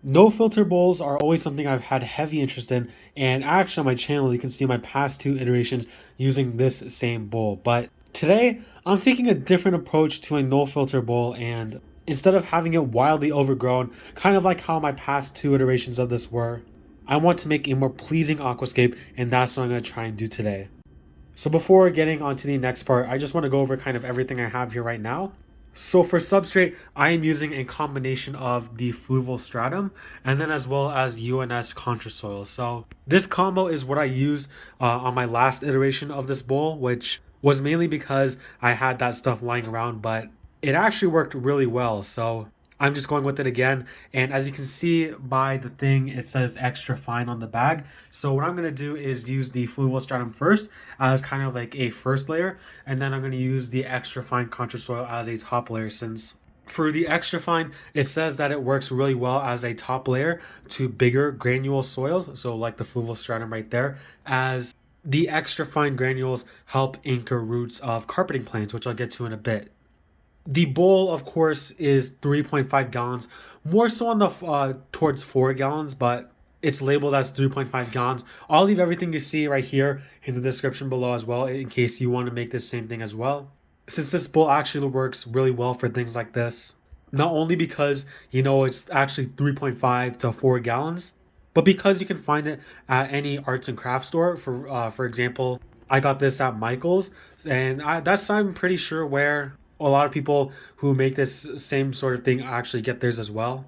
No filter bowls are always something I've had heavy interest in, and actually on my channel you can see my past two iterations using this same bowl. But today I'm taking a different approach to a no filter bowl, and instead of having it wildly overgrown, kind of like how my past two iterations of this were, I want to make a more pleasing aquascape, and that's what I'm going to try and do today. So before getting on to the next part, I just want to go over kind of everything I have here right now. So for substrate, I am using a combination of the fluval stratum and then as well as UNS contra soil. So this combo is what I used on my last iteration of this bowl, which was mainly because I had that stuff lying around, but it actually worked really well. So I'm just going with it again. And as you can see by the thing, it says extra fine on the bag. So what I'm going to do is use the fluval stratum first as kind of like a first layer. And then I'm going to use the extra fine contra soil as a top layer, since for the extra fine, it says that it works really well as a top layer to bigger granule soils. So like the fluval stratum right there, as the extra fine granules help anchor roots of carpeting plants, which I'll get to in a bit. The bowl, of course, is 3.5 gallons, more so on the towards 4 gallons, but it's labeled as 3.5 gallons. I'll leave everything you see right here in the description below as well, in case you want to make the same thing as well. Since this bowl actually works really well for things like this, not only because it's actually 3.5 to 4 gallons, but because you can find it at any arts and craft store. For example, I got this at Michael's, and I'm pretty sure where a lot of people who make this same sort of thing actually get theirs as well.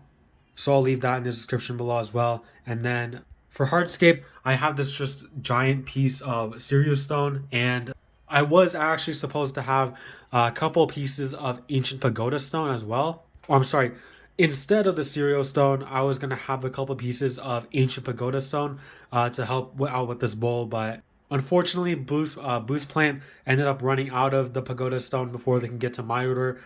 So I'll leave that in the description below as well. And then for Hardscape, I have this just giant piece of Seriyu stone, and I was actually supposed to have a couple pieces of ancient pagoda stone as well. Or I'm sorry, instead of the Seriyu stone, I was gonna have a couple pieces of ancient pagoda stone to help out with this bowl, but unfortunately, Boost Plant ended up running out of the pagoda stone before they can get to my order.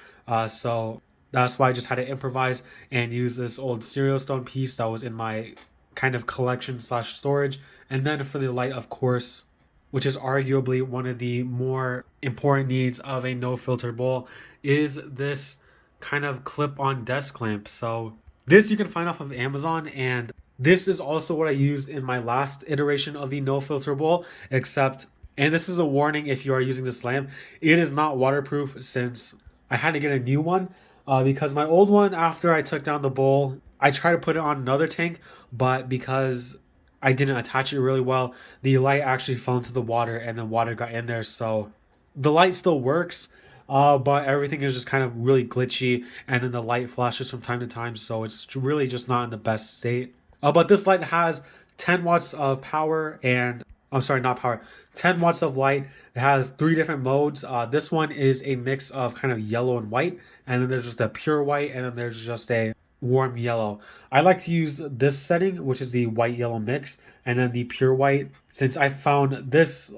So that's why I just had to improvise and use this old Seriyu stone piece that was in my kind of collection slash storage. And then for the light, of course, which is arguably one of the more important needs of a no filter bowl, is this kind of clip on desk lamp. So this you can find off of Amazon, and this is also what I used in my last iteration of the no filter bowl, except, and this is a warning if you are using this lamp, it is not waterproof, since I had to get a new one because my old one, after I took down the bowl, I tried to put it on another tank, but because I didn't attach it really well, the light actually fell into the water and the water got in there. So the light still works, but everything is just kind of really glitchy, and then the light flashes from time to time, so it's really just not in the best state. But this light has 10 watts of power, and I'm sorry, not power, 10 watts of light. It has three different modes. This one is a mix of kind of yellow and white, and then there's just a pure white, and then there's just a warm yellow. I like to use this setting, which is the white yellow mix, and then the pure white, since I found this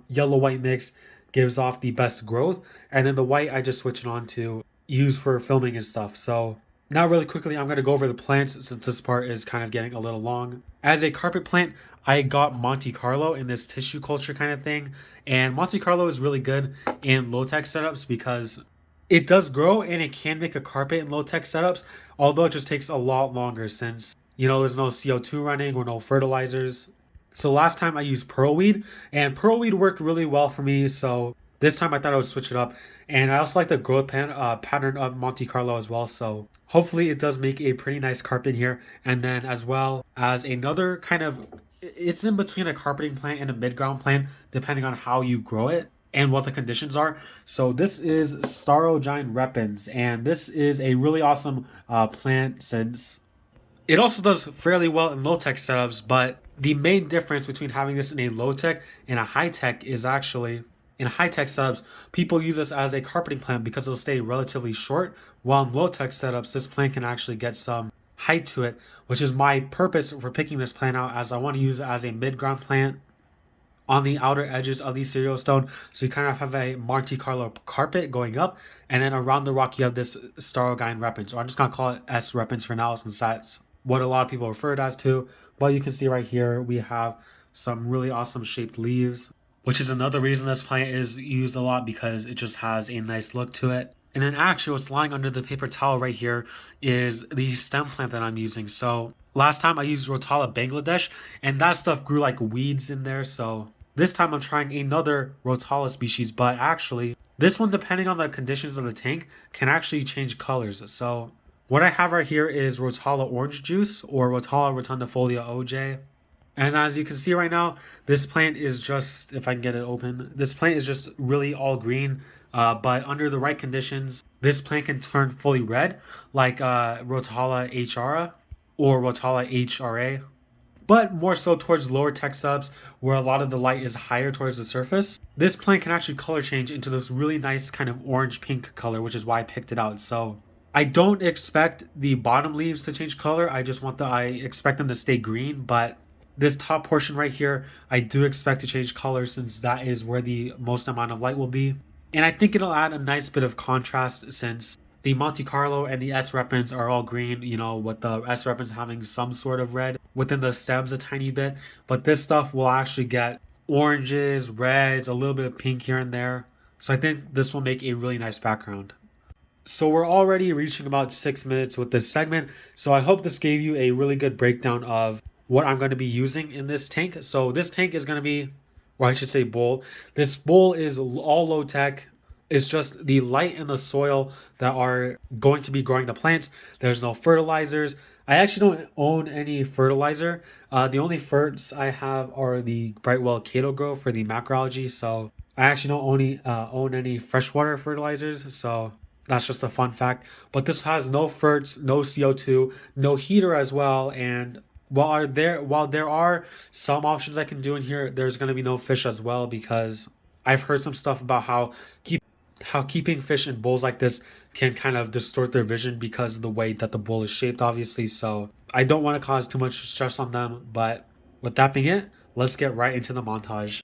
yellow white mix gives off the best growth, and then the white I just switch it on to use for filming and stuff. So now really quickly, I'm going to go over the plants since this part is kind of getting a little long. As a carpet plant, I got Monte Carlo in this tissue culture kind of thing, and Monte Carlo is really good in low-tech setups because it does grow and it can make a carpet in low-tech setups, although it just takes a lot longer since there's no CO2 running or no fertilizers. So last time I used pearlweed, and pearlweed worked really well for me, so this time I thought I would switch it up. And I also like the growth pattern of Monte Carlo as well, so hopefully it does make a pretty nice carpet here. And then as well as another kind of, it's in between a carpeting plant and a mid-ground plant, depending on how you grow it and what the conditions are. So this is Staurogyne Repens, and this is a really awesome plant since it also does fairly well in low-tech setups, but the main difference between having this in a low-tech and a high-tech is actually, in high-tech setups, people use this as a carpeting plant because it'll stay relatively short, while in low-tech setups, this plant can actually get some height to it, which is my purpose for picking this plant out, as I want to use it as a mid-ground plant on the outer edges of the Seriyu stone. So you kind of have a Monte Carlo carpet going up, and then around the rock you have this Staurogyne Repens, or I'm just going to call it S Repens for now, since that's what a lot of people refer it as to. But you can see right here we have some really awesome shaped leaves, which is another reason this plant is used a lot, because it just has a nice look to it. And then actually what's lying under the paper towel right here is the stem plant that I'm using. So last time I used Rotala Bangladesh and that stuff grew like weeds in there. So this time I'm trying another Rotala species, but actually this one, depending on the conditions of the tank, can actually change colors. So what I have right here is Rotala Orange Juice or Rotala Rotundifolia OJ. And as you can see right now, this plant is just, if I can get it open, this plant is just really all green. But under the right conditions, this plant can turn fully red, like Rotala HRA or Rotala HRA. But more so towards lower tech subs where a lot of the light is higher towards the surface. This plant can actually color change into this really nice kind of orange pink color, which is why I picked it out. So I don't expect the bottom leaves to change color. I expect them to stay green, but this top portion right here, I do expect to change color since that is where the most amount of light will be. And I think it'll add a nice bit of contrast since the Monte Carlo and the S Repens are all green, you know, with the S Repens having some sort of red within the stems a tiny bit. But this stuff will actually get oranges, reds, a little bit of pink here and there. So I think this will make a really nice background. So we're already reaching about 6 minutes with this segment. So I hope this gave you a really good breakdown of what I'm going to be using in this tank. So this tank is going to be, or I should say bowl. This bowl is all low tech. It's just the light and the soil that are going to be growing the plants. There's no fertilizers. I actually don't own any fertilizer. The only ferts I have are the Brightwell Cato Grow for the macroalgae. So I actually don't own any freshwater fertilizers. So that's just a fun fact. But this has no ferts, no CO2, no heater as well. And while there are some options I can do in here, there's gonna be no fish as well because I've heard some stuff about how keeping fish in bowls like this can kind of distort their vision because of the way that the bowl is shaped, obviously. So I don't want to cause too much stress on them. But with that being it, let's get right into the montage.